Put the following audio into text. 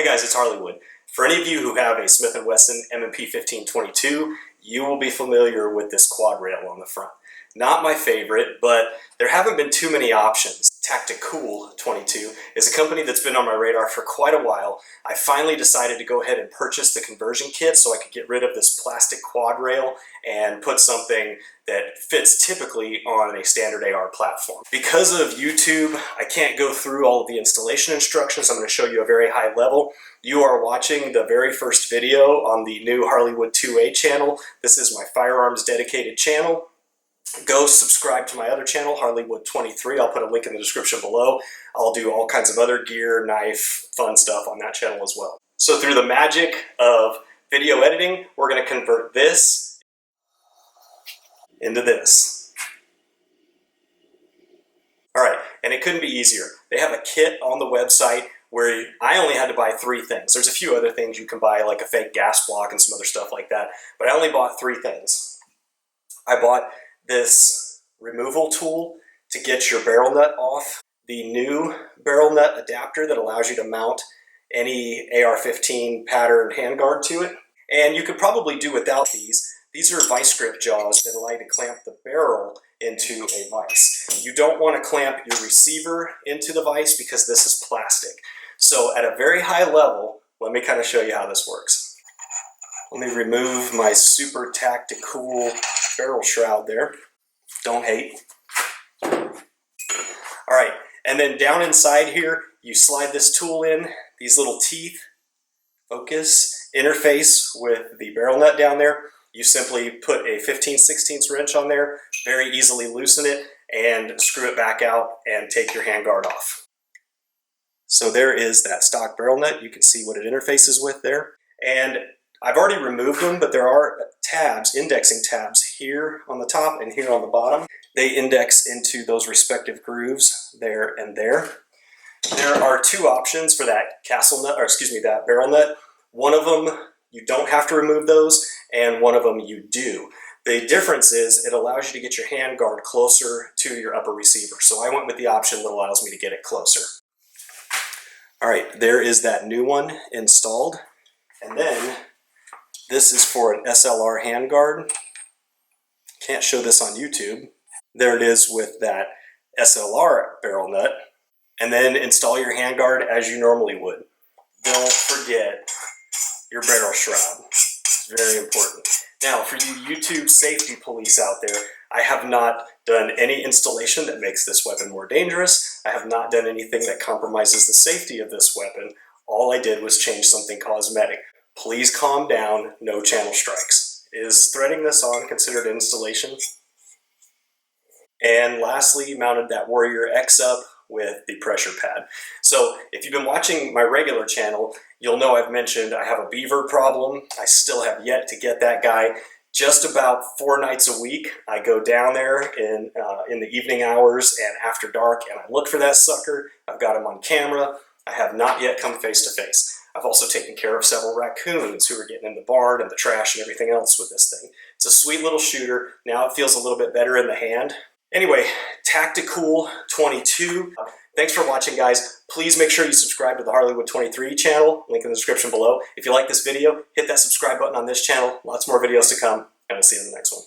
Hey guys, it's Harleywood. For any of you who have a Smith & Wesson M&P 1522, you will be familiar with this quad rail on the front. Not my favorite, but there haven't been too many options. Tacticool 22 is a company that's been on my radar for quite a while. I finally decided to go ahead and purchase the conversion kit so I could get rid of this plastic quad rail and put something that fits typically on a standard AR platform. Because of YouTube, I can't go through all of the installation instructions. I'm going to show you a very high level. You are watching the very first video on the new Harleywood 2A channel. This is my firearms dedicated channel. Go subscribe to my other channel, Harleywood 23. I'll put a link in the description below. I'll do all kinds of other gear, knife, fun stuff on that channel as well. So through the magic of video editing, we're going to convert this into this. All right, and it couldn't be easier. They have a kit on the website where I only had to buy 3 things. There's a few other things you can buy, like a fake gas block and some other stuff like that, but I only bought 3 things. I bought this removal tool to get your barrel nut off, the new barrel nut adapter that allows you to mount any AR-15 pattern handguard to it, and you could probably do without these. These are vice grip jaws that allow you to clamp the barrel into a vise. You don't want to clamp your receiver into the vise because this is plastic. So at a very high level, let me kind of show you how this works. Let me remove my super Tacticool barrel shroud there. Don't hate. All right, and then down inside here, you slide this tool in, these little teeth, focus, interface with the barrel nut down there. You simply put a 15/16 wrench on there, very easily loosen it, and screw it back out and take your handguard off. So there is that stock barrel nut. You can see what it interfaces with there. And I've already removed them, but there are tabs, indexing tabs here on the top and here on the bottom. They index into those respective grooves there and there. There are 2 options for that that barrel nut. One of them, you don't have to remove those, and one of them you do. The difference is it allows you to get your handguard closer to your upper receiver. So I went with the option that allows me to get it closer. All right, there is that new one installed. And then this is for an SLR handguard. Can't show this on YouTube. There it is with that SLR barrel nut. And then install your handguard as you normally would. Don't forget your barrel shroud. It's very important. Now, for you YouTube safety police out there, I have not done any installation that makes this weapon more dangerous. I have not done anything that compromises the safety of this weapon. All I did was change something cosmetic. Please calm down, no channel strikes. Is threading this on considered installation? And lastly, mounted that Warrior X up with the pressure pad. So if you've been watching my regular channel, you'll know I've mentioned I have a beaver problem. I still have yet to get that guy. Just about 4 nights a week, I go down there in the evening hours and after dark, and I look for that sucker. I've got him on camera. I have not yet come face to face. I've also taken care of several raccoons who are getting in the barn and the trash and everything else with this thing. It's a sweet little shooter. Now it feels a little bit better in the hand. Anyway, Tacticool 22. Thanks for watching, guys. Please make sure you subscribe to the Harleywood 23 channel. Link in the description below. If you like this video, hit that subscribe button on this channel. Lots more videos to come, and we'll see you in the next one.